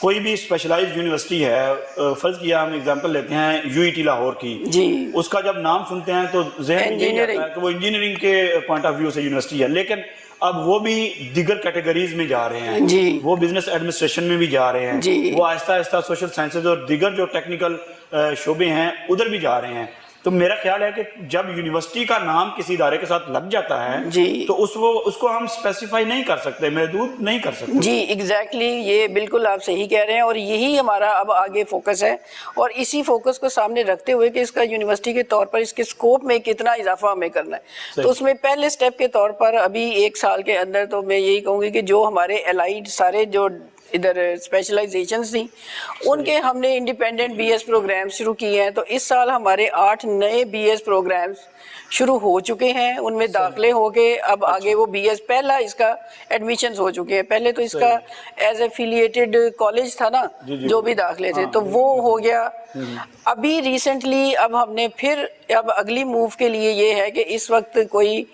کوئی بھی specialize university ہے، فرض کیا ہم اگزامپل لیتے ہیں UET لاہور کی، جی اس کا جب نام سنتے ہیں تو ذہن میں یہی آتا ہے کہ وہ انجینئرنگ کے پوائنٹ آف ویو سے یونیورسٹی ہے، لیکن اب وہ بھی دیگر کیٹیگریز میں جا رہے ہیں، جی وہ بزنس ایڈمنسٹریشن میں بھی جا رہے ہیں، جی وہ آہستہ آہستہ سوشل سائنسز اور دیگر جو ٹیکنیکل شعبے ہیں ادھر بھی جا رہے ہیں. تو میرا خیال ہے کہ جب یونیورسٹی کا نام کسی ادارے کے ساتھ لگ جاتا ہے جی تو اس کو ہم اسپیسیفائی نہیں کر سکتے، محدود نہیں کر سکتے. جی ایگزیکٹلی، یہ بالکل آپ صحیح کہہ رہے ہیں، اور یہی ہمارا اب آگے فوکس ہے، اور اسی فوکس کو سامنے رکھتے ہوئے کہ اس کا یونیورسٹی کے طور پر اس کے سکوپ میں کتنا اضافہ ہمیں کرنا ہے. تو اس میں پہلے سٹیپ کے طور پر ابھی 1 سال کے اندر تو میں یہی کہوں گی کہ جو ہمارے الائڈ سارے جو ادھر اسپیشلائزیشنز تھیں ان کے ہم نے انڈیپینڈنٹ BS پروگرام شروع کیے ہیں. تو اس سال ہمارے 8 نئے BS پروگرامز شروع ہو چکے ہیں، ان میں داخلے ہو کے اب آگے وہ BS پہلا اس کا ایڈمیشنز ہو چکے ہیں. پہلے تو اس کا ایز ایفیلیٹڈ کالج تھا نا جو بھی داخلے تھے، تو وہ ہو گیا. ابھی ریسنٹلی اب ہم نے پھر اب اگلی موو کے لیے یہ ہے کہ اس وقت کوئی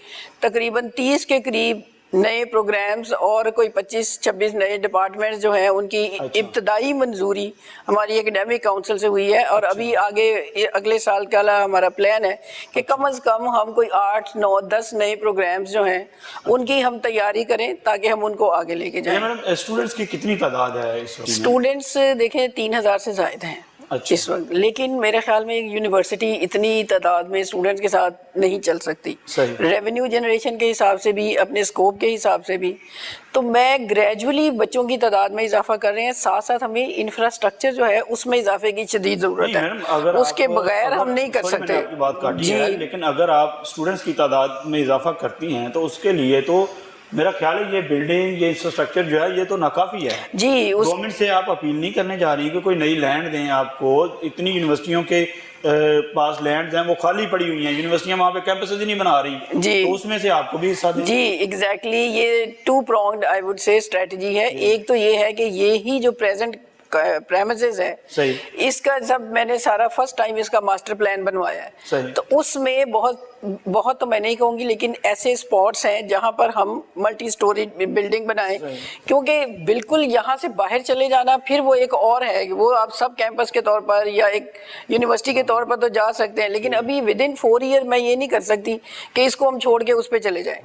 تقریباً 30 کے قریب نئے پروگرامز اور کوئی 25-26 نئے ڈپارٹمنٹس جو ہیں ان کی ابتدائی منظوری ہماری اکیڈیمک کاؤنسل سے ہوئی ہے. اور ابھی آگے اگلے سال کا ہمارا پلان ہے کہ کم از کم ہم کوئی 8, 9, 10 نئے پروگرامز جو ہیں ان کی ہم تیاری کریں تاکہ ہم ان کو آگے لے کے جائیں. میڈم اسٹوڈنٹس کی کتنی تعداد ہے اس وقت؟ اسٹوڈنٹس دیکھیں 3000 سے زائد ہیں اس وقت، لیکن میرے خیال میں یونیورسٹی اتنی تعداد میں اسٹوڈنٹس کے ساتھ نہیں چل سکتی، ریونیو جنریشن کے حساب سے بھی، اپنے سکوپ کے حساب سے بھی. تو میں گریجولی بچوں کی تعداد میں اضافہ کر رہے ہیں، ساتھ ساتھ ہمیں انفراسٹرکچر جو ہے اس میں اضافے کی شدید ضرورت ہے، اس کے بغیر ہم نہیں کر سکتے. بات کاٹی ہے، لیکن اگر آپ اسٹوڈنٹس کی تعداد میں اضافہ کرتی ہیں تو اس کے لیے تو میرا خیال ہے یہ بلڈنگ، یہ انفراسٹرکچر جو ہے یہ تو ناکافی ہے. جی گورنمنٹ سے آپ اپیل نہیں کرنے جا رہی کہ کوئی نئی لینڈ دیں آپ کو. اتنی یونیورسٹیوں کے پاس لینڈز ہیں وہ خالی پڑی ہوئی ہیں، یونیورسٹیاں وہاں پہ کیمپسز ہی نہیں بنا رہی، تو اس میں سے آپ کو بھی حصہ دیں. جی ایگزیکٹلی، یہ 2 pronged I would say strategy ہے. ایک تو یہ ہے کہ یہی جو پریزنٹ پریمیسز ہے اس کا سب میں نے سارا فرسٹ ٹائم اس کا ماسٹر پلان بنوایا ہے. تو اس میں بہت تو میں نہیں کہوں گی، لیکن ایسے اسپاٹس ہیں جہاں پر ہم ملٹی سٹوری بلڈنگ بنائیں، کیونکہ بالکل یہاں سے باہر چلے جانا پھر وہ ایک اور ہے، وہ آپ سب کیمپس کے طور پر یا ایک یونیورسٹی کے طور پر تو جا سکتے ہیں، لیکن ابھی ودن 4 ایئر میں یہ نہیں کر سکتی کہ اس کو ہم چھوڑ کے اس پہ چلے جائیں.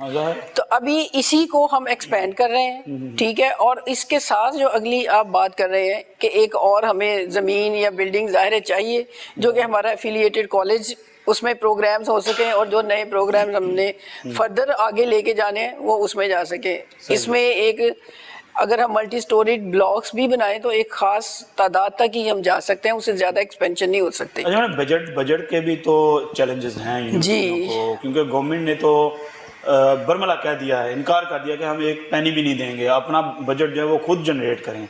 تو ابھی اسی کو ہم ایکسپینڈ کر رہے ہیں، ٹھیک ہے. اور اس کے ساتھ جو اگلی آپ بات کر رہے ہیں کہ ایک اور ہمیں زمین یا بلڈنگ ظاہر ہے چاہیے جو کہ ہمارا ایفیلیٹڈ کالج اس میں پروگرامز ہو سکیں، اور جو نئے پروگرامز ہم نے فردر آگے لے کے جانے ہیں وہ اس میں جا سکیں. اس میں ایک اگر ہم ملٹی سٹوریڈ بلاکس بھی بنائیں تو ایک خاص تعداد تک ہی ہم جا سکتے ہیں، اس سے زیادہ ایکسپینشن نہیں ہو سکتے. بجٹ کے بھی تو چیلنجز ہیں یونیورسٹیوں کو، کیونکہ گورنمنٹ نے تو برملا کہہ دیا ہے، انکار کر دیا کہ ہم ایک پینی بھی نہیں دیں گے، اپنا بجٹ جو ہے وہ خود جنریٹ کریں.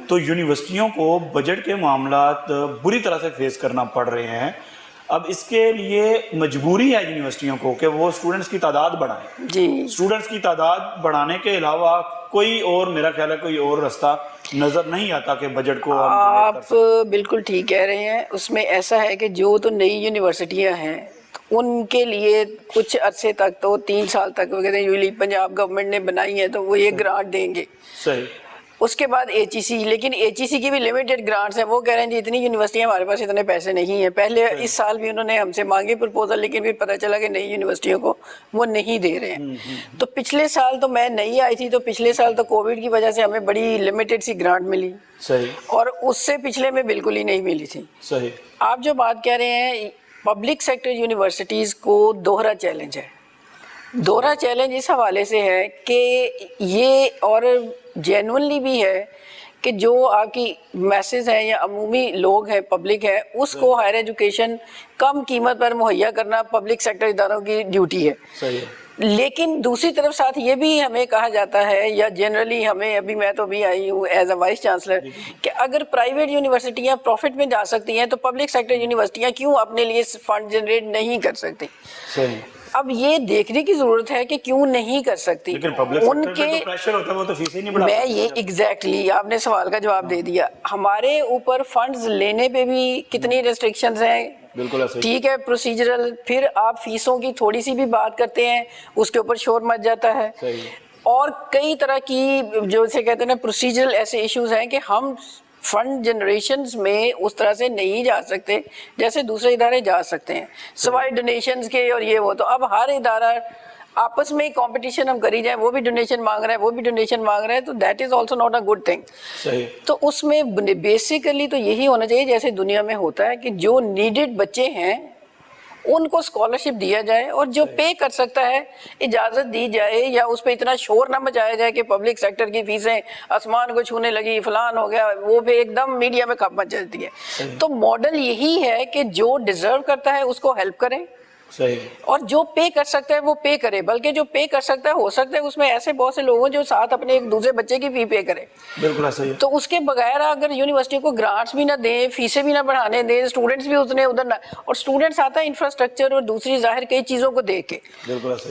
تو یونیورسٹیوں کو بجٹ کے معاملات بری طرح سے فیس کرنا پڑ رہے ہیں. اب اس کے لیے مجبوری ہے یونیورسٹیوں کو کہ وہ اسٹوڈنٹس کی تعداد بڑھائیں. اسٹوڈنٹس کی تعداد بڑھانے کے علاوہ کوئی اور میرا خیال ہے کوئی اور راستہ نظر نہیں آتا کہ بجٹ کو آپ بالکل ٹھیک کہہ رہے ہیں. اس میں ایسا ہے کہ جو تو نئی یونیورسٹیاں ہیں ان کے لیے کچھ عرصے تک تو 3 سال تک وہ کہتے ہیں یولی پنجاب گورنمنٹ نے بنائی ہے تو وہ یہ گرانٹ دیں گے. صحیح. اس کے بعد HEC، لیکن HEC کی بھی لمیٹڈ گرانٹس ہیں. وہ کہہ رہے ہیں جی اتنی یونیورسٹیاں ہمارے پاس اتنے پیسے نہیں ہیں. پہلے اس سال بھی انہوں نے ہم سے مانگے پرپوزل، لیکن پھر پتہ چلا کہ نئی یونیورسٹیوں کو وہ نہیں دے رہے ہیں. تو پچھلے سال تو میں نہیں آئی تھی، تو پچھلے سال تو کووڈ کی وجہ سے ہمیں بڑی لمیٹڈ سی گرانٹ ملی. صحیح. اور اس سے پچھلے میں بالکل ہی نہیں ملی تھی. صحیح. آپ جو بات کہہ رہے ہیں پبلک سیکٹر یونیورسٹیز کو دوہرا چیلنج ہے. دوہرا چیلنج اس حوالے سے ہے کہ یہ اور جینونلی بھی ہے کہ جو آپ کی میسز ہیں یا عمومی لوگ ہیں، پبلک ہے، اس کو ہائر ایجوکیشن کم قیمت پر مہیا کرنا پبلک سیکٹر اداروں کی ڈیوٹی ہے. صحیح. لیکن دوسری طرف ساتھ یہ بھی ہمیں کہا جاتا ہے یا جنرلی ہمیں ابھی میں تو بھی آئی ہوں ایز اے وائس چانسلر کہ اگر پرائیویٹ یونیورسٹیاں پروفٹ میں جا سکتی ہیں تو پبلک سیکٹر یونیورسٹیاں کیوں اپنے لیے فنڈ جنریٹ نہیں کر سکتی. صحیح. اب یہ دیکھنے کی ضرورت ہے کہ کیوں نہیں کر سکتی. ان کے میں یہ ایگزیکٹلی آپ نے سوال کا جواب دے دیا. ہمارے اوپر فنڈز لینے پہ بھی کتنی ریسٹرکشنز ہیں. ٹھیک ہے پروسیجرل، پھر آپ فیسوں کی تھوڑی سی بھی بات کرتے ہیں اس کے اوپر شور مچ جاتا ہے. اور کئی طرح کی جو سے کہتے ہیں نا پروسیجرل ایسے ایشوز ہیں کہ ہم فنڈ جنریشنز میں اس طرح سے نہیں جا سکتے جیسے دوسرے ادارے جا سکتے ہیں سوائے ڈونیشنز کے اور یہ وہ. تو اب ہر ادارہ آپس میں کمپٹیشن ہم کری جائیں, وہ بھی ڈونیشن مانگ رہا ہے, وہ بھی ڈونیشن مانگ رہا ہے, تو that is also not a good thing. تو اس میں بیسیکلی تو یہی ہونا چاہیے جیسے دنیا میں ہوتا ہے کہ جو نیڈڈ بچے ہیں ان کو اسکالرشپ دیا جائے, اور جو پے کر سکتا ہے اجازت دی جائے, یا اس پہ اتنا شور نہ مچایا جائے کہ پبلک سیکٹر کی فیسیں آسمان کو چھونے لگی, فلان ہو گیا, وہ پہ ایک دم میڈیا میں کھپ مچ جاتی ہے. تو ماڈل یہی ہے کہ جو ڈیزرو کرتا ہے اس کو ہیلپ کریں, اور جو پے کر سکتا ہے وہ پے کرے. بلکہ جو پے کر سکتا ہے ہو سکتا ہے اس میں ایسے بہت سے لوگ ہیں جو ساتھ اپنے ایک دوسرے بچے کی فی پے کرے. بالکل صحیح. تو اس کے بغیر اگر یونیورسٹی کو گرانٹس بھی نہ دیں, فیسیں بھی نہ بڑھانے دیں, اسٹوڈنٹس بھی اتنے ادھر نہ, اور اسٹوڈنٹس آتا ہے انفراسٹرکچر اور دوسری ظاہر کئی چیزوں کو دیکھ کے,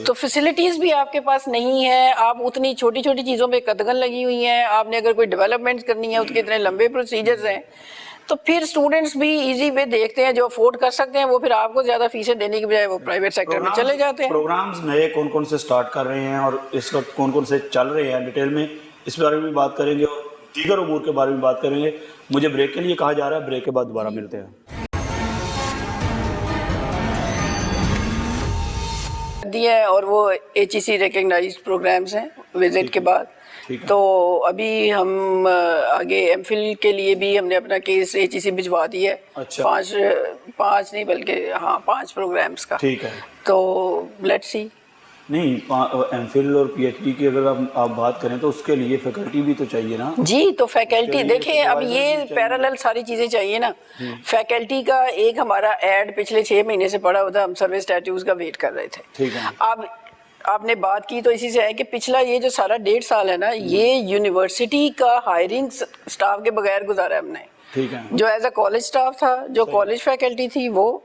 تو فیسلٹیز بھی آپ کے پاس نہیں ہے, آپ اتنی چھوٹی چھوٹی چیزوں پہ قدغن لگی ہوئی ہیں, آپ نے اگر کوئی ڈیولپمنٹ کرنی ہے اس کے اتنے لمبے پروسیجرز ہیں, تو پھر اسٹوڈنٹس بھی ایزی وے دیکھتے ہیں, جو افورڈ کر سکتے ہیں وہ پھر آپ کو زیادہ فیسیں دینے کی بجائے وہ پرائیویٹ سیکٹر میں چلے جاتے ہیں. پروگرامز نئے کون کون سے سٹارٹ کر رہے ہیں اور اس وقت کون کون سے چل رہے ہیں, ڈیٹیل میں اس بارے میں بھی بات کریں گے, اور دیگر امور کے بارے میں بات کریں گے. مجھے بریک کے لیے کہا جا رہا ہے, بریک کے بعد دوبارہ ملتے ہیں. دیا ہے اور وہ HEC ریکگنائزڈ پروگرامز ہیں وزٹ کے بعد. تو ابھی ہم آگے ایم فل کے لیے بھی ہم نے اپنا کیس HEC بھجوا دیا ہے, 5 نہیں بلکہ 5 پروگرامز کا. ٹھیک ہے. تو لیٹس سی. نہیں, ایم فل اور PhD کی اگر آپ بات کریں تو اس کے لیے فیکلٹی بھی تو چاہیے نا. جی, تو فیکلٹی دیکھیں, اب یہ پیرالل ساری چیزیں چاہیے نا. فیکلٹی کا ایک ہمارا ایڈ پچھلے 6 مہینے سے پڑا ہوا تھا, ہم سروس اسٹیٹیوز کا ویٹ کر رہے تھے. ٹھیک ہے. اب آپ نے بات کی تو اسی سے ہے کہ پچھلا یہ جو سارا 1.5 سال ہے نا, یہ یونیورسٹی کا ہائرنگ سٹاف کے بغیر گزارا ہے ہم نے. ٹھیک ہے. جو ایز اے کالج سٹاف تھا, جو کالج فیکلٹی تھی وہ,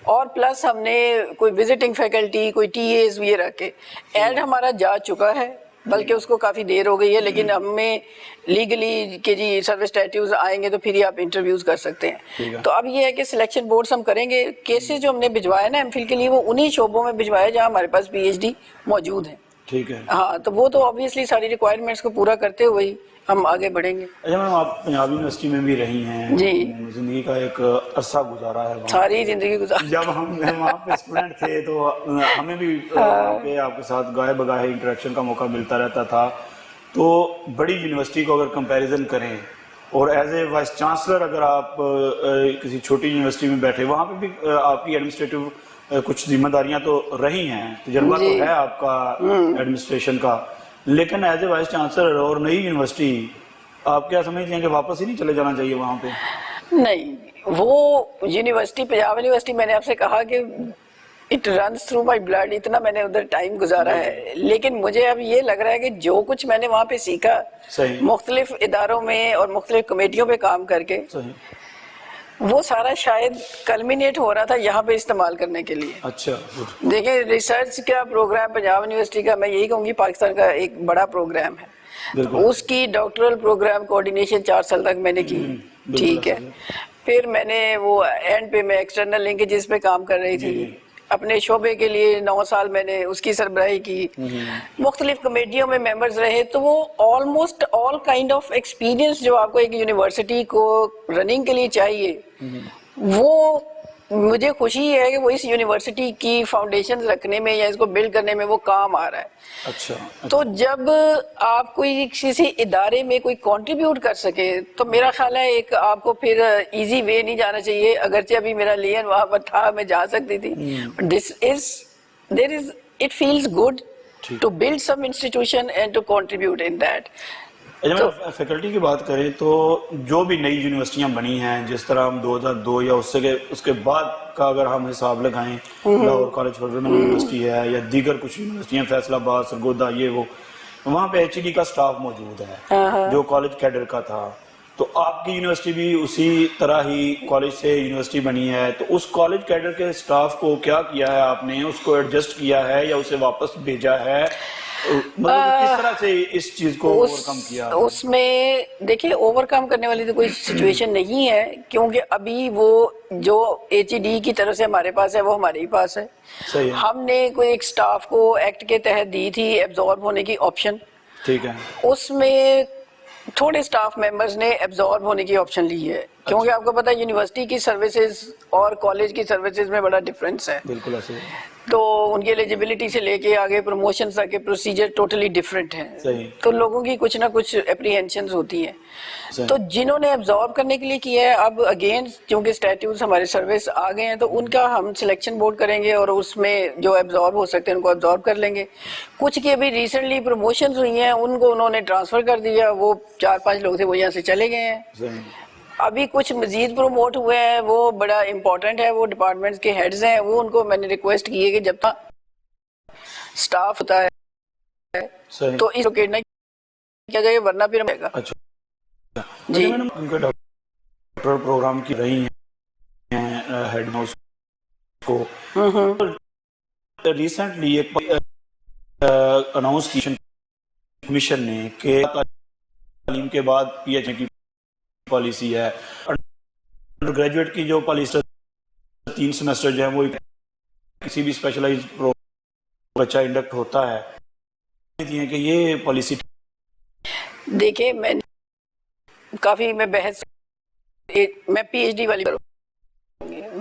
اور پلس ہم نے کوئی وزٹنگ فیکلٹی, کوئی TAs یہ رکھ کے ایڈ ہمارا جا چکا ہے, بلکہ اس کو کافی دیر ہو گئی ہے. لیکن ہمیں لیگلی کہ جی سروس اسٹیٹیوز آئیں گے تو پھر ہی آپ انٹرویوز کر سکتے ہیں. تو اب یہ ہے کہ سلیکشن بورڈز ہم کریں گے. کیسز جو ہم نے بھجوائے نا ایم فل کے لیے, وہ انہی شعبوں میں بھجوائے جہاں ہمارے پاس PhD موجود ہیں. ٹھیک ہے. ہاں, تو وہ تو آبویسلی ساری ریکوائرمنٹس کو پورا کرتے ہوئے ہی ہم آگے بڑھیں گے. اچھا میم, آپ پنجاب یونیورسٹی میں بھی رہی ہیں, جی, زندگی کا ایک عرصہ گزارا ہے, ساری زندگی گزارا. جب ہم وہاں پہ اسٹوڈنٹ تھے تو ہمیں بھی آپ کے ساتھ گاہے بگاہے انٹریکشن کا موقع ملتا رہتا تھا. تو بڑی یونیورسٹی کو اگر کمپیریزن کریں, اور ایز اے وائس چانسلر اگر آپ کسی چھوٹی یونیورسٹی میں بیٹھے, وہاں پہ بھی آپ کی ایڈمنسٹریٹو کچھ ذمہ داریاں تو رہی ہیں, تجربہ تو ہے آپ کا ایڈمنسٹریشن کا, لیکن ایز اے وائس چانسلر اور نئی یونیورسٹی, آپ کیا سمجھتے ہیں کہ واپس ہی نہیں چلے جانا چاہیے وہاں پہ؟ نہیں, وہ یونیورسٹی, پنجاب یونیورسٹی, میں نے آپ سے کہا کہ it runs through my blood, اتنا میں نے ادھر ٹائم گزارا ہے. لیکن مجھے اب یہ لگ رہا ہے کہ جو کچھ میں نے وہاں پہ سیکھا مختلف اداروں میں اور مختلف کمیٹیوں پہ کام کر کے, وہ سارا شاید کلمینیٹ ہو رہا تھا یہاں پہ استعمال کرنے کے لیے. اچھا, دیکھیں ریسرچ کا پروگرام پنجاب یونیورسٹی کا, میں یہی کہوں گی پاکستان کا ایک بڑا پروگرام ہے. اس کی ڈاکٹرل پروگرام کوآرڈینیشن 4 سال تک میں نے کی. ٹھیک ہے. پھر میں نے وہ اینڈ پہ میں ایکسٹرنل لنکیجز پہ کام کر رہی تھی. اپنے شعبے کے لیے 9 سال میں نے اس کی سربراہی کی, مختلف کمیٹیوں میں ممبرز رہے. تو وہ almost all kind of experience جو آپ کو ایک یونیورسٹی کو رننگ کے لیے چاہیے, وہ مجھے خوشی ہے کہ وہ اس یونیورسٹی کی فاؤنڈیشن رکھنے میں یا اس کو بلڈ کرنے میں وہ کام آ رہا ہے. اچھا. تو جب آپ کوئی کسی ادارے میں کوئی کنٹریبیوٹ کر سکے تو میرا خیال ہے ایک آپ کو پھر ایزی وے نہیں جانا چاہیے. اگرچہ ابھی میرا لین وہاں پر تھا, میں جا سکتی تھی, it feels good to build some institution and to contribute in that. Faculty کی بات کریں تو جو بھی نئی یونیورسٹیاں بنی ہیں, جس طرح ہم 2002 یا اس کے بعد کا اگر ہم حساب لگائیں, Lahore college for women university ہے یا دیگر کچھ یونیورسٹیاں, فیصل آباد, سرگودا, یہ وہ, وہاں پہ HED کا سٹاف موجود ہے جو کالج کیڈر کا تھا. تو آپ کی یونیورسٹی بھی اسی طرح ہی کالج سے یونیورسٹی بنی ہے. تو اس کالج کیڈر کے سٹاف کو کیا کیا ہے آپ نے, اس کو ایڈجسٹ کیا ہے یا اسے واپس بھیجا ہے, مطلب کس طرح سے اس چیز کو اوورکم کیا؟ اس میں دیکھیں اوورکم کرنے والی تو کوئی سچویشن نہیں ہے, کیونکہ ابھی وہ جو HED کی طرف سے ہمارے پاس ہے وہ ہمارے ہی پاس ہے. ہم نے کوئی ایک سٹاف کو ایکٹ کے تحت دی تھی ایبزارب ہونے کی آپشن. ٹھیک ہے. اس میں تھوڑے سٹاف ممبرز نے ایبزارب ہونے کی آپشن لی ہے، کیونکہ آپ کو پتا ہے یونیورسٹی کی سروسز اور کالج کی سروسز میں بڑا ڈفرینس ہے، بالکل ایسے تو ان کی ایلیجبلٹی سے لے کے آگے پروموشن تک کے پروسیجر ٹوٹلی ڈفرینٹ ہیں، صحیح. تو لوگوں کی کچھ نہ کچھ اپریہینشنز ہوتی ہیں. صحیح. تو جنہوں نے ایبزارب کرنے کے لیے کیا ہے، اب اگین کیونکہ اسٹیٹیوٹس ہمارے سروس آ گئے ہیں، تو ان کا ہم سلیکشن بورڈ کریں گے اور اس میں جو ایبزارب ہو سکتے ہیں ان کو ایبزارب کر لیں گے. کچھ کی ابھی ریسنٹلی پروموشنز ہوئی ہیں، ان کو انہوں نے ٹرانسفر کر دیا، وہ 4-5 لوگ تھے وہ یہاں سے چلے گئے ہیں. صحیح. ابھی کچھ مزید پروموٹ ہوئے ہیں، وہ بڑا امپورٹنٹ ہے، وہ ڈپارٹمنٹس کے ہیڈز ہیں، وہ ان کو میں نے ریکویسٹ کی ہے کہ جب تک سٹاف ہوتا ہے صحیح. تو اس روکیٹ نہ کیا جائے ورنہ پھر ہمیں گا. اچھا جی میڈم، ان کے ڈاکٹر پروگرام کی رہی ہیں ہیڈ ہاؤس کو ریسنٹلی ایک اناؤنس کی کمیشن نے کہ تعلیم کے بعد پی ایچ ڈی کی پالیسی ہے، انڈر گریجویٹ کی جو پالیسی 3 سیمسٹر جو ہے وہ کسی بھی اسپیشلائز بچہ انڈکٹ ہوتا ہے کہ یہ پالیسی. دیکھیں میں کافی میں بحث میں پی ایچ ڈی والی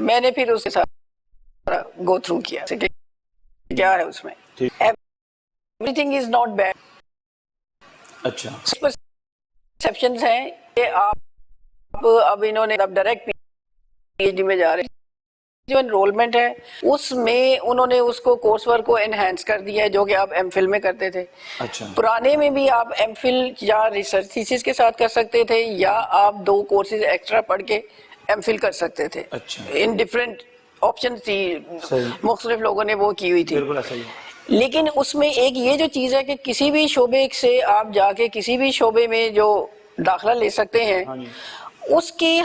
میں نے پھر اس کے ساتھ گو تھرو کیا کہ کیا ہے اس میں. Every thing is not bad. اچھا پرسیپشنز ہیں کہ آپ اب انہوں نے اب ڈائریکٹ پی ایچ ڈی میں جا رہے ہیں، جو انرولمنٹ ہے اس میں انہوں نے اس کو کورس ورک کو انہینس کر دیا ہے، جو کہ آپ ایم فل میں کرتے تھے. اچھا. پرانے میں بھی آپ ایم فل یا ریسرچ تھیسس کے ساتھ کر سکتے تھے، یا آپ 2 کورسز ایکسٹرا پڑھ کے ایم فل کر سکتے تھے. اچھا. ان ڈفرینٹ آپشن تھی، صحیح. مختلف لوگوں نے وہ کی ہوئی تھی. بالکل صحیح. لیکن اس میں ایک یہ جو چیز ہے کہ کسی بھی شعبے سے آپ جا کے کسی بھی شعبے میں جو داخلہ لے سکتے ہیں، ہاں جی. اس کی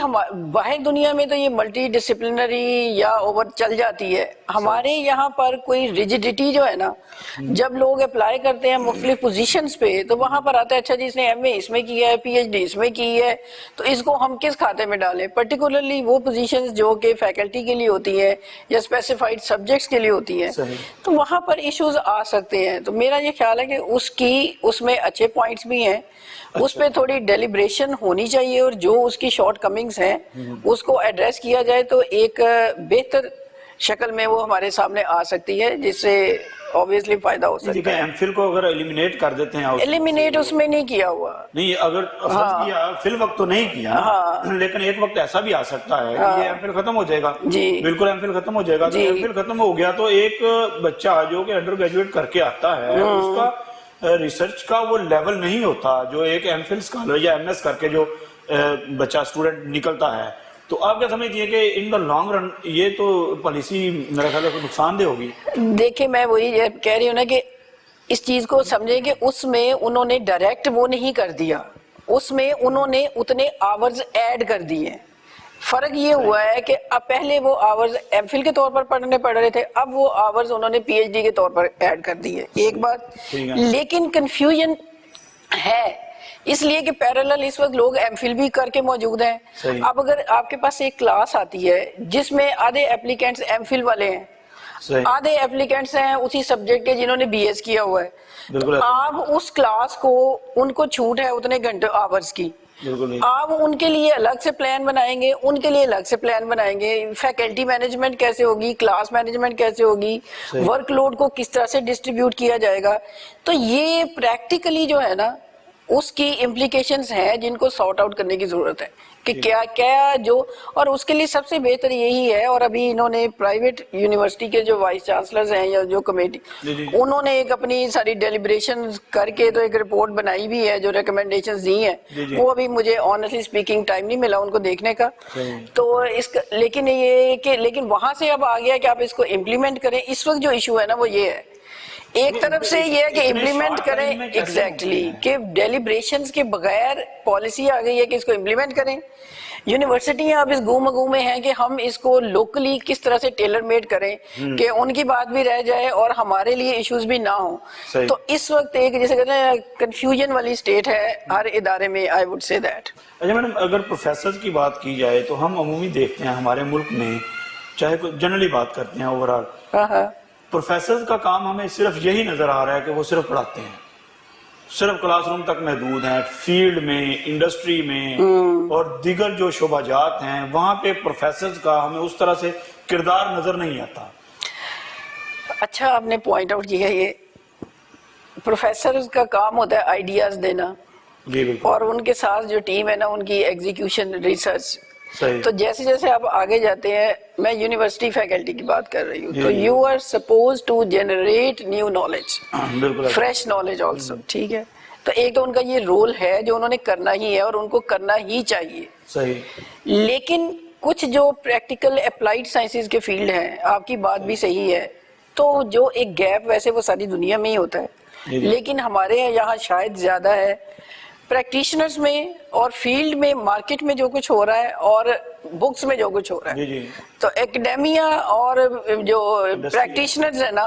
باہر دنیا میں تو یہ ملٹی ڈسپلنری یا اوور چل جاتی ہے. ہمارے یہاں پر کوئی ریجیڈیٹی جو ہے نا، جب لوگ اپلائی کرتے ہیں مختلف پوزیشنز پہ تو وہاں پر آتا ہے اچھا جی اس نے ایم اے اس میں کیا ہے، پی ایچ ڈی اس میں کی ہے، تو اس کو ہم کس کھاتے میں ڈالیں. پرٹیکولرلی وہ پوزیشنز جو کہ فیکلٹی کے لیے ہوتی ہے یا اسپیسیفائڈ سبجیکٹس کے لیے ہوتی ہیں، تو وہاں پر ایشوز آ سکتے ہیں. تو میرا یہ خیال ہے کہ اس میں اچھے پوائنٹس بھی ہیں، اس پہ تھوڑی ڈیلیبریشن ہونی چاہیے، اور جو اس کی شارٹ کمنگز ہیں اس کو ایڈریس کیا جائے تو ایک بہتر شکل میں وہ ہمارے سامنے آ سکتی ہے، جس سے obviously فائدہ ہو سکتا ہے. ایم فل کو اگر ایلیمینیٹ کر دیتے ہیں، ایلیمینیٹ اس میں نہیں کیا ہوا نہیں، اگر فرض کیا فی الوقت تو نہیں کیا، لیکن ایک وقت ایسا بھی آ سکتا ہے کہ یہ ایم فل ختم ہو جائے گا. جی بالکل ایم فل ختم ہو جائے گا. تو ایم فل ختم ہو گیا تو ایک بچہ جو کہ انڈر گریجویٹ کر کے آتا ہے، اس کا ریسرچ کا وہ لیول نہیں ہوتا جو ایک ایم فل اسکالر یا ایم ایس کر کے جو بچہ اسٹوڈنٹ نکلتا ہے. تو آپ کیا سمجھتی ہیں کہ ان دا لانگ رن یہ تو پالیسی میرا خیال ہے نقصان دہ ہوگی؟ دیکھیں میں وہی کہہ رہی ہوں نا کہ اس چیز کو سمجھیں کہ اس میں انہوں نے ڈائریکٹ وہ نہیں کر دیا، اس میں انہوں نے اتنے آورز ایڈ کر دیے. فرق یہ ہوا ہے کہ اب پہلے وہ آورز ایم فل کے طور پر پڑھنے پڑ رہے تھے، اب وہ آورز انہوں نے پی ایچ ڈی کے طور پر ایڈ کر دیے. ایک بات لیکن کنفیوژن ہے اس لیے کہ پیرالل اس وقت لوگ ایم فل بھی کر کے موجود ہیں. اب اگر آپ کے پاس ایک کلاس آتی ہے جس میں آدھے اپلیکینٹس ایم فل والے ہیں، آدھے اپلیکینٹس ہیں اسی سبجیکٹ کے جنہوں نے بی ایس کیا ہوا ہے، آپ اس کلاس کو ان کو چھوٹ ہے اتنے گھنٹے آورز کی، آپ ان کے لیے الگ سے پلان بنائیں گے، ان کے لیے الگ سے پلان بنائیں گے. فیکلٹی مینجمنٹ کیسے ہوگی، کلاس مینجمنٹ کیسے ہوگی، ورک لوڈ کو کس طرح سے ڈسٹریبیوٹ کیا جائے گا. تو یہ پریکٹیکلی جو ہے نا اس کی امپلیکیشنز ہیں جن کو سارٹ آؤٹ کرنے کی ضرورت ہے کہ کیا کیا جو، اور اس کے لیے سب سے بہتر یہی ہے. اور ابھی انہوں نے پرائیویٹ یونیورسٹی کے جو وائس چانسلرز ہیں یا جو کمیٹی، انہوں نے ایک اپنی ساری ڈیلیبریشن کر کے تو ایک رپورٹ بنائی بھی ہے جو ریکمنڈیشنز دی ہیں. وہ ابھی مجھے آنیسٹلی اسپیکنگ ٹائم نہیں ملا ان کو دیکھنے کا. تو اس کا لیکن یہ کہ لیکن وہاں سے اب آ گیا کہ آپ اس کو امپلیمنٹ کریں. اس وقت جو ایشو ہے نا وہ یہ ہے، ایک طرف سے یہ ہے کہ امپلیمنٹ کریں، ایگزیکٹلی کہ ڈیلیبریشنز کے بغیر پالیسی آ گئی ہے کہ اس کو امپلیمنٹ کریں. یونیورسٹیاں اب اس گو میں ہیں کہ ہم اس کو لوکلی کس طرح سے ٹیلر میڈ کریں کہ ان کی بات بھی رہ جائے اور ہمارے لیے ایشوز بھی نہ ہوں. تو اس وقت ایک جیسے کہتے ہیں کنفیوژن والی سٹیٹ ہے ہر ادارے میں، آئی وڈ سے دیٹ. اچھا میڈم، اگر پروفیسرز کی بات کی جائے تو ہم عمومی دیکھتے ہیں ہمارے ملک میں، چاہے جنرلی بات کرتے ہیں اوور آل، پروفیسرز کا کام ہمیں صرف یہی نظر آ رہا ہے کہ وہ صرف پڑھاتے ہیں. صرف کلاس روم تک محدود ہیں، فیلڈ میں، انڈسٹری میں اور دیگر جو شعبہ جات ہیں وہاں پہ پروفیسرز کا ہمیں اس طرح سے کردار نظر نہیں آتا. اچھا آپ نے پوائنٹ آؤٹ کیا، یہ پروفیسرز کا کام ہوتا ہے آئیڈیاز دینا، جی بالکل، اور ان کے ساتھ جو ٹیم ہے نا ان کی ایگزیکیوشن ریسرچ. صحیح. تو جیسے جیسے آپ آگے جاتے ہیں، میں یونیورسٹی فیکلٹی کی بات کر رہی ہوں، تو you are suppose to generate new knowledge, بالکل فریش نالج آلسو. ٹھیک ہے، تو ایک تو ان کا یہ رول ہے جو انہوں نے کرنا ہی ہے اور ان کو کرنا ہی چاہیے. صحیح. لیکن کچھ جو پریکٹیکل اپلائیڈ سائنسز کے فیلڈ ہیں، آپ کی بات بھی صحیح ہے، تو جو ایک گیپ ویسے وہ ساری دنیا میں ہی ہوتا ہے، لیکن ہمارے یہاں شاید زیادہ ہے پریکٹیشنرز میں اور فیلڈ میں، مارکیٹ میں جو کچھ ہو رہا ہے اور بکس میں جو کچھ ہو رہا ہے. تو ایکڈیمیا اور جو پریکٹیشنرز ہیں نا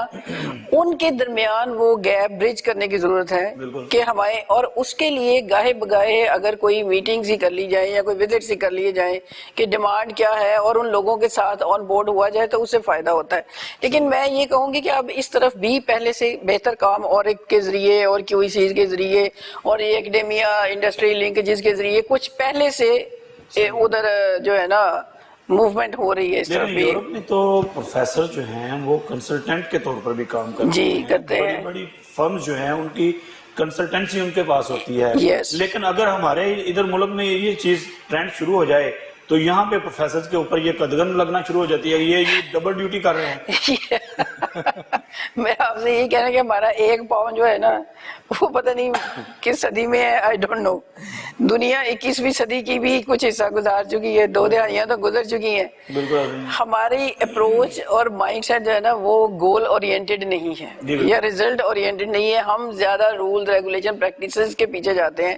ان کے درمیان وہ گیپ برج کرنے کی ضرورت ہے کہ ہمارے، اور اس کے لیے گاہے بگاہے اگر کوئی میٹنگز ہی کر لی جائیں یا کوئی وزٹس ہی کر لیے جائیں کہ ڈیمانڈ کیا ہے اور ان لوگوں کے ساتھ آن بورڈ ہوا جائے تو اس سے فائدہ ہوتا ہے. لیکن میں یہ کہوں گی کہ اب اس طرف بھی پہلے سے بہتر کام اور ایک کے ذریعے اور کیو ای سیز کے ذریعے اور ایکڈیمیا انڈسٹری لنکیجز کے ذریعے کچھ پہلے سے ادھر جو ہے نا موومنٹ ہو رہی ہے اس طرف بھی. یورپ میں تو پروفیسر جو ہیں وہ کنسلٹنٹ کے طور پر بھی کام کرتے ہیں. جی کرتے ہیں. بڑی بڑی فرمز جو ہیں ان کی کنسلٹنسی ان کے پاس ہوتی ہے. لیکن اگر ہمارے ادھر ملک میں یہ چیز ٹرینڈ شروع ہو جائے تو یہاں پہ پروفیسرز کے اوپر یہ قدغن لگنا شروع ہو جاتی ہے، یہ ڈبل ڈیوٹی کر رہے ہیں. میں آپ سے یہی کہنا کہ ہمارا ایک پاؤں جو ہے نا وہ پتہ نہیں کس صدی میں ہے، آئی ڈونٹ نو. دنیا 21ویں صدی کی بھی کچھ حصہ گزار چکی ہے، 2 دہائیاں تو گزر چکی ہیں. ہماری اپروچ اور مائنڈ سیٹ جو ہے نا وہ گول اورینٹڈ نہیں ہے یا ریزلٹ اورینٹڈ نہیں ہے. ہم زیادہ رول ریگولیشن پریکٹسز کے پیچھے جاتے ہیں.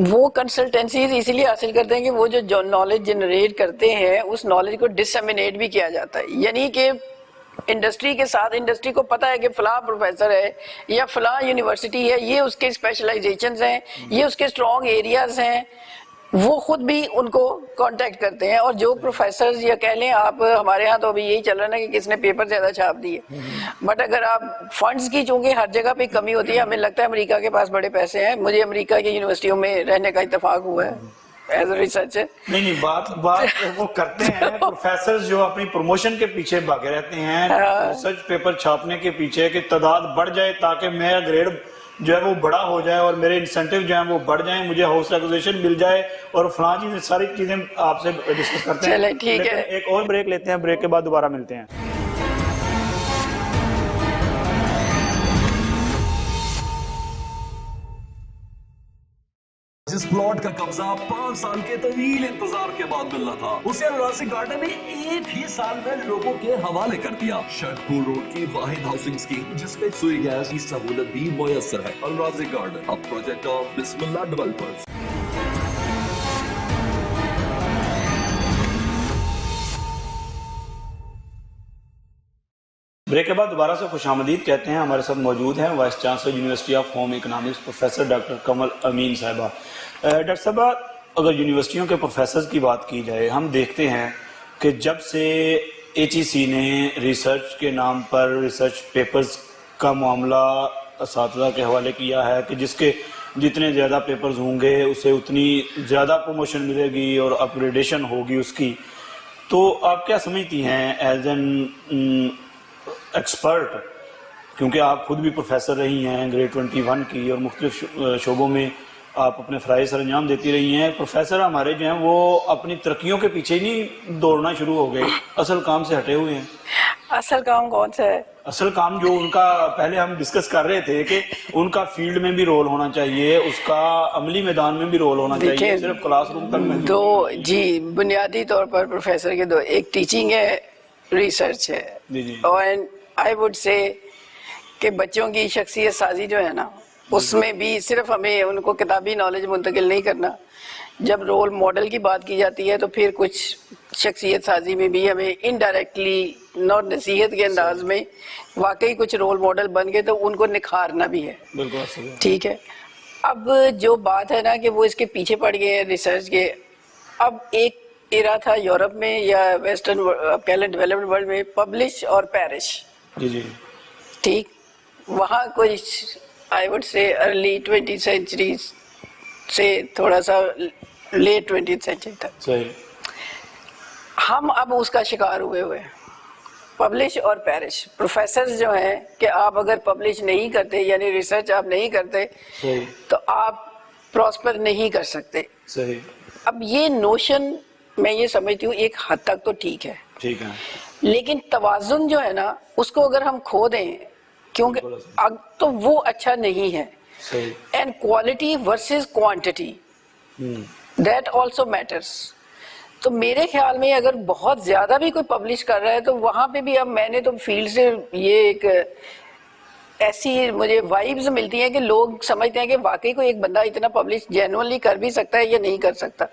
وہ کنسلٹنسیز اسی لیے حاصل کرتے ہیں کہ وہ جو نالج جنریٹ کرتے ہیں اس نالج کو ڈسمینیٹ بھی کیا جاتا ہے. یعنی کہ انڈسٹری کے ساتھ، انڈسٹری کو پتہ ہے کہ فلاں پروفیسر ہے یا فلاں یونیورسٹی ہے، یہ اس کے اسپیشلائزیشنز ہیں، یہ اس کے اسٹرانگ ایریاز ہیں، وہ خود بھی ان کو کانٹیکٹ کرتے ہیں. اور جو پروفیسرز یا کہہ لیں آپ، ہمارے ہاں تو ابھی یہی چل رہا ہے نا کہ کس نے پیپر زیادہ چھاپ دیے. بٹ اگر آپ فنڈز کی چونکہ ہر جگہ پہ کمی ہوتی ہے، ہمیں لگتا ہے امریکہ کے پاس بڑے پیسے ہیں. مجھے امریکہ کی یونیورسٹیوں میں رہنے کا اتفاق ہوا ہے ایز اے ریسرچر. نہیں بات وہ کرتے ہیں پروفیسرز جو اپنی پروموشن کے پیچھے بھاگے رہتے ہیں، ریسرچ پیپر چھاپنے کے پیچھے کہ تعداد بڑھ جائے تاکہ میرا گریڈ جو ہے وہ بڑا ہو جائے اور میرے انسینٹیو جو ہیں وہ بڑھ جائیں، مجھے ہاؤس ریگولیشن مل جائے اور فلاں چیزیں، ساری چیزیں آپ سے ڈسکس کرتے ہیں. چلے ٹھیک ہے، ایک اور بریک لیتے ہیں، بریک کے بعد دوبارہ ملتے ہیں. جس پلاٹ کا قبضہ 5 سال کے طویل انتظار کے بعد ملنا تھا، اسے انوراسی گارڈن نے 1 ہی سال میں لوگوں کے حوالے کر دیا. شرپور روڈ کی واحد ہاؤسنگ اسکیم جس میں سوئی گیس کی سہولت بھی میسر ہے. انوراسی گارڈن، اب پروجیکٹ آف بسم اللہ ڈیولپرز. بریک کے بعد دوبارہ سے خوش آمدید کہتے ہیں. ہمارے ساتھ موجود ہیں vice chancellor university of home economics professor doctor Kamal Amin صاحبہ. ڈاکٹر صاحبہ، اگر یونیورسٹیوں کے پروفیسرز کی بات کی جائے، ہم دیکھتے ہیں کہ جب سے ایچ ای سی نے ریسرچ کے نام پر ریسرچ پیپرز کا معاملہ اساتذہ کے حوالے کیا ہے کہ جس کے جتنے زیادہ پیپرز ہوں گے اسے اتنی زیادہ پروموشن ملے گی اور اپ گریڈیشن ہوگی اس کی، تو آپ کیا سمجھتی ہیں ایز این ایکسپرٹ، کیونکہ آپ خود بھی پروفیسر رہی ہیں گریڈ 21 کی اور مختلف شعبوں میں آپ اپنے فرائض سر انجام دیتی رہی ہیں. پروفیسر ہمارے جو ہیں وہ اپنی ترقیوں کے پیچھے ہی نہیں دوڑنا شروع ہو گئے، اصل کام سے ہٹے ہوئے ہیں. اصل کام کون سا ہے؟ اصل کام جو ان کا پہلے ہم ڈسکس کر رہے تھے کہ ان کا فیلڈ میں بھی رول ہونا چاہیے، اس کا عملی میدان میں بھی رول ہونا چاہیے، صرف کلاس روم تک میں. دو جی بنیادی طور پر پروفیسر کے دو، ایک ٹیچنگ ہے، ریسرچ ہے. اور آئی وڈ سے کہ بچوں کی شخصیت سازی جو ہے نا اس میں بھی صرف ہمیں ان کو کتابی نالج منتقل نہیں کرنا. جب رول ماڈل کی بات کی جاتی ہے تو پھر کچھ شخصیت سازی میں بھی ہمیں انڈائریکٹلی نوٹ نصیحت کے انداز میں واقعی کچھ رول ماڈل بن گئے تو ان کو نکھارنا بھی ہے. ٹھیک ہے. اب جو بات ہے نا کہ وہ اس کے پیچھے پڑ گئے ہیں ریسرچ کے. اب ایک ایرا تھا یورپ میں یا ویسٹرن کہہ لیں ڈیولپڈ ورلڈ میں، پبلش اور پیرش. جی جی ٹھیک، وہاں کوئی I would say early 20th century سے تھوڑا سا لیٹ 20th سینچری تک صحیح. ہم اب اس کا شکار ہوئے پبلش اور پیرش. پروفیسرز جو ہیں کہ آپ اگر پبلش نہیں کرتے یعنی ریسرچ آپ نہیں کرتے صحیح. تو آپ پراسپر نہیں کر سکتے. صحیح. اب یہ نوشن میں یہ سمجھتی ہوں ایک حد تک تو ٹھیک ہے, ٹھیک ہے, لیکن توازن جو ہے نا اس کو اگر ہم کھو دیں کیونکہ تو وہ اچھا نہیں ہے. صحیح. And quality versus quantity that also matters. تو میرے خیال میں اگر بہت زیادہ بھی کوئی پبلش کر رہا ہے تو وہاں پہ بھی اب میں نے تو فیلڈ سے یہ ایک ایسی مجھے وائبز ملتی ہیں کہ لوگ سمجھتے ہیں کہ واقعی کوئی ایک بندہ اتنا پبلش جینوئنلی کر بھی سکتا ہے یا نہیں کر سکتا.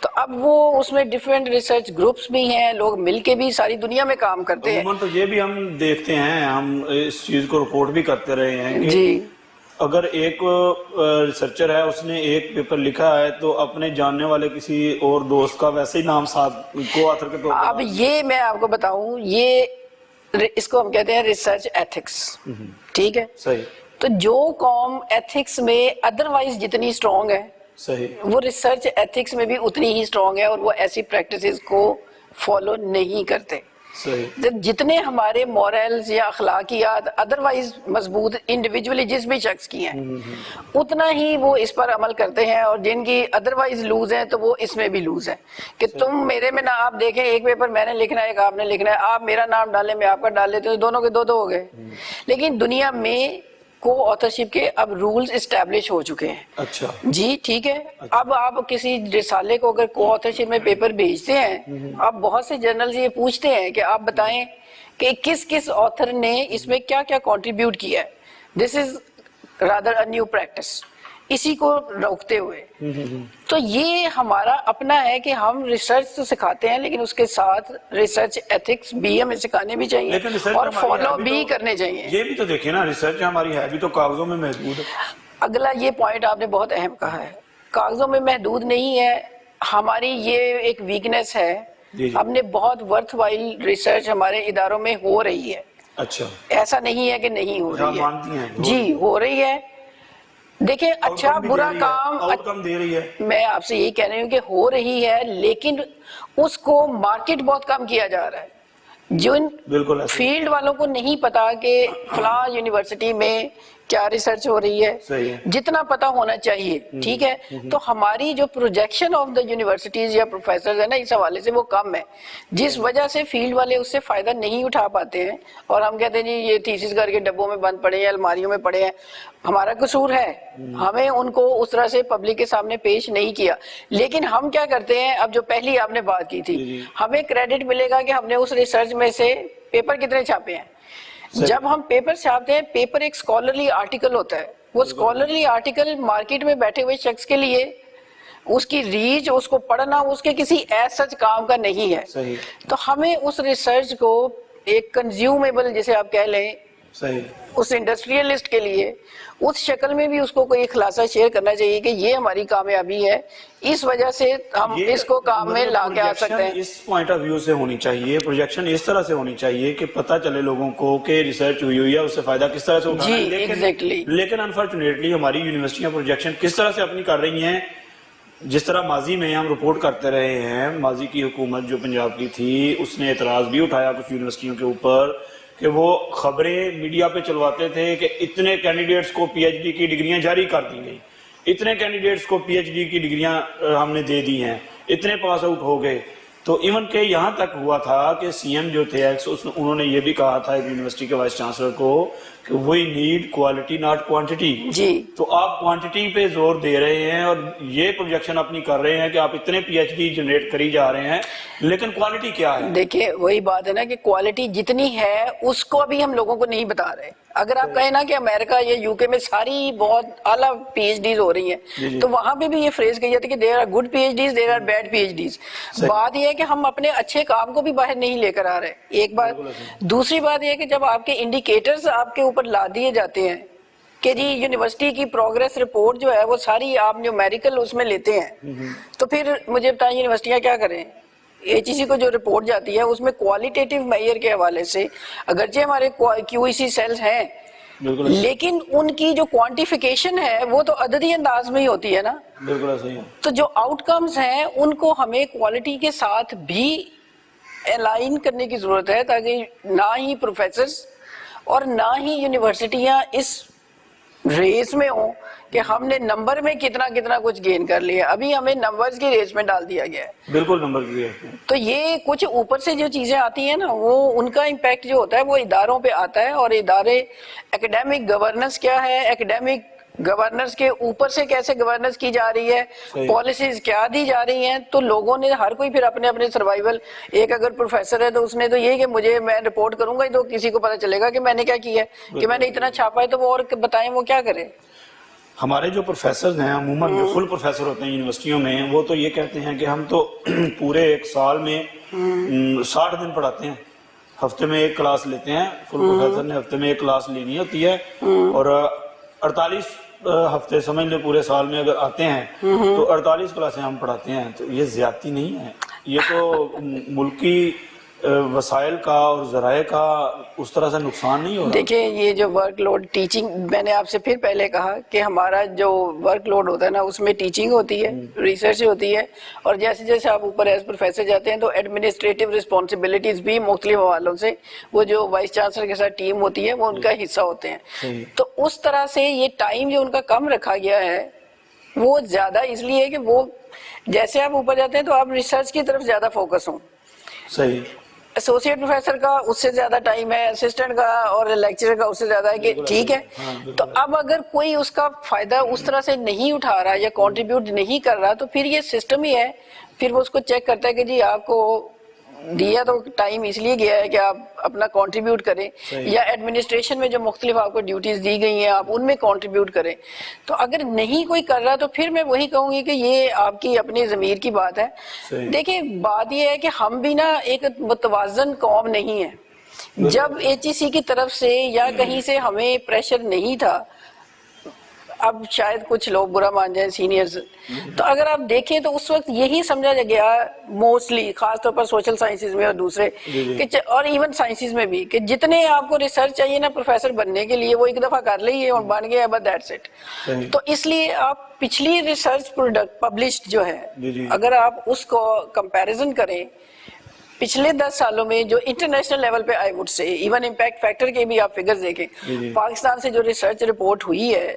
تو اب وہ اس میں ڈفرینٹ ریسرچ گروپس بھی ہیں, لوگ مل کے بھی ساری دنیا میں کام کرتے ہیں. تو یہ بھی ہم دیکھتے ہیں, ہم اس چیز کو رپورٹ بھی کرتے رہے ہیں کہ جی اگر ایک ریسرچر ہے اس نے ایک پیپر لکھا ہے تو اپنے جاننے والے کسی اور دوست کا ویسے ہی نام ساتھ کو آتھر کے طور پر. اب یہ میں آپ کو بتاؤں, یہ اس کو ہم کہتے ہیں ریسرچ ایتھکس. ٹھیک ہے, صحیح. تو جو قوم ایتھکس میں ادروائز جتنی اسٹرانگ ہے صحیح, وہ ریسرچ ایتھکس میں بھی اتنی ہی اسٹرانگ ہے اور وہ ایسی پریکٹسز کو فالو نہیں کرتے. صحیح. جتنے ہمارے مورلز یا اخلاقیات ادروائز مضبوط انڈیویجولی جس بھی شخص کی ہیں اتنا ہی وہ اس پر عمل کرتے ہیں, اور جن کی ادروائز لوز ہیں تو وہ اس میں بھی لوز ہیں کہ تم میرے میں نہ آپ دیکھیں ایک پیپر میں نے لکھنا ہے ایک آپ نے لکھنا ہے, آپ میرا نام ڈالیں میں آپ کا ڈال لیتے ہیں, دونوں کے دو ہو گئے. لیکن دنیا میں کو آتھرشپ کے اب رولز اسٹیبلش ہو چکے ہیں. اچھا جی ٹھیک ہے. اب آپ کسی رسالے کو اگر کو آتھرشپ میں پیپر بھیجتے ہیں, آپ بہت سے جرنلز یہ پوچھتے ہیں کہ آپ بتائیں کہ کس کس آتھر نے اس میں کیا کیا کنٹریبیوٹ کیا ہے. This is rather a new practice. اسی کو روکتے ہوئے تو یہ ہمارا اپنا ہے کہ ہم ریسرچ تو سکھاتے ہیں لیکن اس کے ساتھ ریسرچ ایتھکس بھی ہمیں سکھانے بھی چاہیے اور فالو بھی کرنے چاہیے. یہ بھی تو دیکھیں نا, ریسرچ ہماری ہے بھی تو کاغذوں میں محدود ہے. اگلا یہ پوائنٹ آپ نے بہت اہم کہا ہے, کاغذوں میں محدود نہیں ہے. ہماری یہ ایک ویکنیس ہے, ہم نے بہت ورتھ وائل ریسرچ ہمارے اداروں میں ہو رہی ہے. اچھا, ایسا نہیں ہے کہ نہیں ہو رہی ہے, جی ہو رہی ہے. دیکھیں اچھا برا کام آؤٹ کم دے رہی ہے. میں آپ سے یہی کہہ رہی ہوں کہ ہو رہی ہے لیکن اس کو مارکیٹ بہت کم کیا جا رہا ہے. جو بالکل فیلڈ والوں کو نہیں پتا کہ فلاں یونیورسٹی میں کیا ریسرچ ہو رہی ہے, جتنا پتا ہونا چاہیے. ٹھیک ہے, تو ہماری جو پروجیکشن آف دا یونیورسٹیز یا پروفیسرز ہے نا اس حوالے سے وہ کم ہے, جس وجہ سے فیلڈ والے اس سے فائدہ نہیں اٹھا پاتے ہیں اور ہم کہتے ہیں جی یہ تھیسس کر کے ڈبوں میں بند پڑے ہیں, الماریوں میں پڑے ہیں. ہمارا قصور ہے, ہمیں ان کو اس طرح سے پبلک کے سامنے پیش نہیں کیا. لیکن ہم کیا کرتے ہیں, اب جو پہلی آپ نے بات کی تھی, ہمیں کریڈٹ ملے گا کہ ہم نے اس ریسرچ میں سے پیپر کتنے چھاپے ہیں. جب ہم پیپر چھاپتے ہیں, پیپر ایک اسکالرلی آرٹیکل ہوتا ہے, وہ اسکالرلی آرٹیکل مارکیٹ میں بیٹھے ہوئے شخص کے لیے اس کی ریچ, اس کو پڑھنا اس کے کسی ایسا کام کا نہیں ہے. تو ہمیں اس ریسرچ کو ایک کنزیومیبل جسے آپ کہہ لیں اس انڈسٹریلسٹ کے لیے اس شکل میں بھی اس کو کوئی خلاصہ شیئر کرنا چاہیے کہ یہ ہماری کامیابی ہے, اس وجہ سے ہم اس کو کام میں لا کے آ سکتے ہیں. اس پوائنٹ آف ویو سے ہونی چاہیے, پروجیکشن اس طرح سے ہونی چاہیے کہ پتہ چلے لوگوں کو کہ ریسرچ ہوئی ہے, اس سے فائدہ کس طرح سے اٹھانا ہے. جی ایگزیکٹلی. لیکن انفارچونیٹلی ہماری یونیورسٹیاں پروجیکشن کس طرح سے اپنی کر رہی ہیں, جس طرح ماضی میں ہم رپورٹ کرتے رہے ہیں, ماضی کی حکومت جو پنجاب کی تھی اس نے اعتراض بھی اٹھایا کچھ یونیورسٹیوں کے اوپر کہ وہ خبریں میڈیا پہ چلواتے تھے کہ اتنے کینڈیڈیٹس کو پی ایچ ڈی کی ڈگریاں جاری کر دی گئی, اتنے کینڈیڈیٹس کو پی ایچ ڈی کی ڈگریاں ہم نے دے دی ہیں, اتنے پاس آؤٹ ہو گئے. تو ایون کہ یہاں تک ہوا تھا کہ سی ایم جو تھے انہوں نے یہ بھی کہا تھا ایک یونیورسٹی کے وائس چانسلر کو کہ we need quality not quantity. جی تو آپ کوانٹٹی پہ زور دے رہے ہیں اور یہ پروجیکشن اپنی کر رہے ہیں کہ آپ اتنے پی ایچ ڈی جنریٹ کری جا رہے ہیں, لیکن کوالٹی کیا ہے؟ دیکھیں وہی بات ہے نا کہ کوالٹی جتنی ہے اس کو ابھی ہم لوگوں کو نہیں بتا رہے. اگر آپ کہیں نا کہ امریکہ یا یو کے میں ساری بہت اعلیٰ پی ایچ ڈیز ہو رہی ہیں تو وہاں پہ بھی یہ فریز کہی جاتی ہے کہ there are good P H Ds, there are bad P H Ds. بات یہ ہے کہ ہم اپنے اچھے کام کو بھی باہر نہیں لے کر آ رہے, ایک بات. دوسری بات یہ ہے کہ جب آپ کے انڈیکیٹرز آپ کے اوپر لا دیے جاتے ہیں کہ جی یونیورسٹی کی پروگریس رپورٹ جو ہے وہ ساری آپ نیومیریکل اس میں لیتے ہیں, تو پھر مجھے بتائیں یونیورسٹیاں کیا کریں. ایچ ای سی کو جو رپورٹ جاتی ہے اس میں کوالٹیٹیو معیار کے حوالے سے اگرچہ ہمارے کیو ای سی سیلز ہیں بالکل لیکن ان کی جو کوانٹیفیکیشن ہے وہ تو عددی انداز میں ہی ہوتی ہے نا. بالکل صحیح ہے. تو جو آؤٹ کمز ہیں ان کو ہمیں کوالٹی کے ساتھ بھی الائن کرنے کی ضرورت ہے، تاکہ نہ ہی پروفیسرز اور نہ ہی یونیورسٹیاں اس ریس میں ہوں کہ ہم نے نمبر میں کتنا کچھ گین کر لیا. ابھی ہمیں نمبرز کی ریس میں ڈال دیا گیا ہے. بالکل نمبر کی ہے. تو یہ کچھ اوپر سے جو چیزیں آتی ہیں نا، وہ ان کا امپیکٹ جو ہوتا ہے وہ اداروں پہ آتا ہے. اور ادارے ایکڈیمک گورننس کیا ہے، ایکڈیمک گورننس کے اوپر سے کیسے گورننس کی جا رہی ہے، پالیسیز کیا دی جا رہی ہیں. تو لوگوں نے ہر کوئی پھر اپنے اپنے سروائیول، ایک اگر پروفیسر ہے تو اس نے تو یہ کہ میں رپورٹ کروں گا تو کسی کو پتہ چلے گا کہ میں نے کیا کیا ہے، کہ میں نے اتنا چھاپا ہے. تو وہ اور بتائیں وہ کیا کرے. ہمارے جو پروفیسرز ہیں عموماً جو فل پروفیسر ہوتے ہیں یونیورسٹیوں میں، وہ تو یہ کہتے ہیں کہ ہم تو پورے ایک سال میں 60 دن پڑھاتے ہیں، ہفتے میں ایک کلاس لیتے ہیں. فل پروفیسر نے ہفتے میں ایک کلاس لینی ہوتی ہے، اور 48 ہفتے سمجھ لیں پورے سال میں اگر آتے ہیں تو 48 کلاسیں ہم پڑھاتے ہیں. تو یہ زیادتی نہیں ہے، یہ تو ملکی وسائل کا اور ذرائع کا اس طرح سے نقصان نہیں ہو رہا. دیکھیں یہ جو ورک لوڈ ٹیچنگ، میں نے آپ سے پھر پہلے کہا کہ ہمارا جو ورک لوڈ ہوتا ہے نا، اس میں ٹیچنگ ہوتی ہے، ریسرچ ہوتی ہے، اور جیسے جیسے آپ اوپر ایز پروفیسر جاتے ہیں تو ایڈمنسٹریٹو رسپانسبلٹیز بھی مختلف حوالوں سے، وہ جو وائس چانسلر کے ساتھ ٹیم ہوتی ہے وہ ان کا حصہ ہوتے ہیں. تو اس طرح سے یہ ٹائم جو ان کا کم رکھا گیا ہے وہ زیادہ اس لیے ہے کہ وہ جیسے آپ اوپر جاتے ہیں تو آپ ریسرچ کی طرف زیادہ فوکس ہوں. صحیح. ایسوسیٹ پروفیسر کا اس سے زیادہ ٹائم ہے، اسسٹنٹ کا اور لیکچرر کا اس سے زیادہ ہے، کہ ٹھیک ہے. تو اب اگر کوئی اس کا فائدہ اس طرح سے نہیں اٹھا رہا یا کنٹریبیوٹ نہیں کر رہا، تو پھر یہ سسٹم ہی ہے. پھر وہ اس کو چیک کرتا ہے کہ جی آپ کو دیا تو ٹائم اس لیے گیا ہے کہ آپ اپنا کنٹریبیوٹ کریں، یا ایڈمنسٹریشن میں جو مختلف آپ کو ڈیوٹیز دی گئی ہیں آپ ان میں کنٹریبیوٹ کریں. تو اگر نہیں کوئی کر رہا تو پھر میں وہی کہوں گی کہ یہ آپ کی اپنی ضمیر کی بات ہے. دیکھیں بات یہ ہے کہ ہم بھی نا ایک متوازن قوم نہیں ہے. جب ایچ ای سی کی طرف سے یا کہیں سے ہمیں پریشر نہیں تھا، اب شاید کچھ لوگ برا مان جائیں سینئرز، تو اگر آپ دیکھیں تو اس وقت یہی سمجھا گیا موسٹلی، خاص طور پر سوشل سائنسز میں اور دوسرے اور ایون سائنسز میں بھی، کہ جتنے آپ کو ریسرچ چاہیے نا پروفیسر بننے کے لیے وہ ایک دفعہ کر لیے اور بن گیا، بس دیٹس اٹ. تو اس لیے آپ پچھلی ریسرچ پروڈکٹ پبلشڈ جو ہے، اگر آپ اس کو کمپیریزن کریں پچھلے 10 سالوں میں جو انٹرنیشنل لیول پہ I would say even impact factor کے بھی آپ فگرز دیکھیں، پاکستان سے جو ریسرچ رپورٹ ہوئی ہے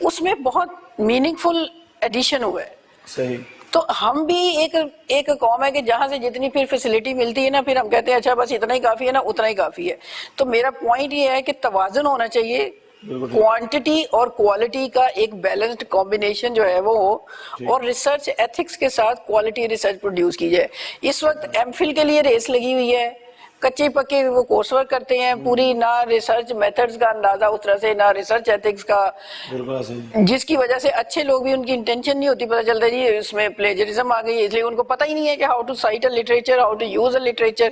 اس میں بہت میننگ فل ایڈیشن ہوا ہے. صحیح. تو ہم بھی ایک قوم ہے کہ جہاں سے جتنی پھر فیسلٹی ملتی ہے نا، پھر ہم کہتے ہیں اچھا بس اتنا ہی کافی ہے نا، اتنا ہی کافی ہے. تو میرا پوائنٹ یہ ہے کہ توازن ہونا چاہیے، کوانٹٹی اور کوالٹی کا ایک بیلنسڈ کمبینیشن جو ہے وہ ہو، اور ریسرچ ایتھکس کے ساتھ کوالٹی ریسرچ پروڈیوس کی جائے. اس وقت ایم فل کے لیے ریس لگی ہوئی ہے، کچے پکے وہ کورس ورک کرتے ہیں، پوری نہ ریسرچ میتھڈز کا اندازہ اس طرح سے، نہ ریسرچ ایتھکس کا، جس کی وجہ سے اچھے لوگ بھی ان کی انٹینشن نہیں ہوتی، پتہ چلتا ہے جی اس میں پلیجرزم آ گئی ہے، اس لیے ان کو پتہ ہی نہیں ہے کہ how to cite a literature, how to use a literature.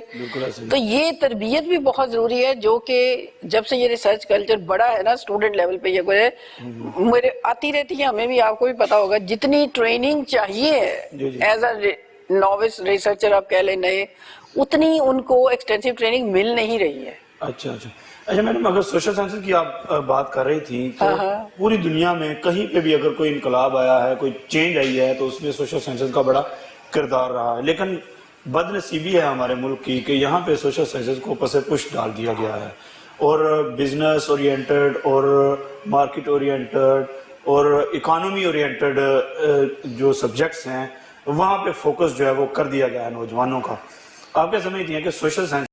تو یہ تربیت بھی بہت ضروری ہے، جو کہ جب سے یہ ریسرچ کلچر بڑا ہے نا اسٹوڈنٹ لیول پہ، یہ کوئی میرے آتی رہتی ہے، ہمیں بھی آپ کو بھی پتا ہوگا جتنی ٹریننگ چاہیے ایز اے نووس ریسرچر آپ کہہ لیں نئے، اتنی ان کو ایکسٹینسو ٹریننگ مل نہیں رہی ہے. اچھا میڈم، اگر سوشل سائنسز کی آپ بات کر رہی تھی تو پوری دنیا میں کہیں پہ بھی اگر کوئی انقلاب آیا ہے، کوئی چینج آئی ہے، تو اس میں سوشل سائنسز کا بڑا کردار رہا ہے. لیکن بد نصیبی ہے ہمارے ملک کی کہ یہاں پہ سوشل سائنسز کو پس پش ڈال دیا گیا ہے، اور بزنس اورینٹڈ اور مارکیٹ اورینٹڈ اور اکانومی اورینٹڈ جو سبجیکٹس ہیں وہاں پہ فوکس جو ہے وہ کر دیا گیا ہے نوجوانوں کا. آپ کیا سمجھتی ہیں کہ سوشل سائنس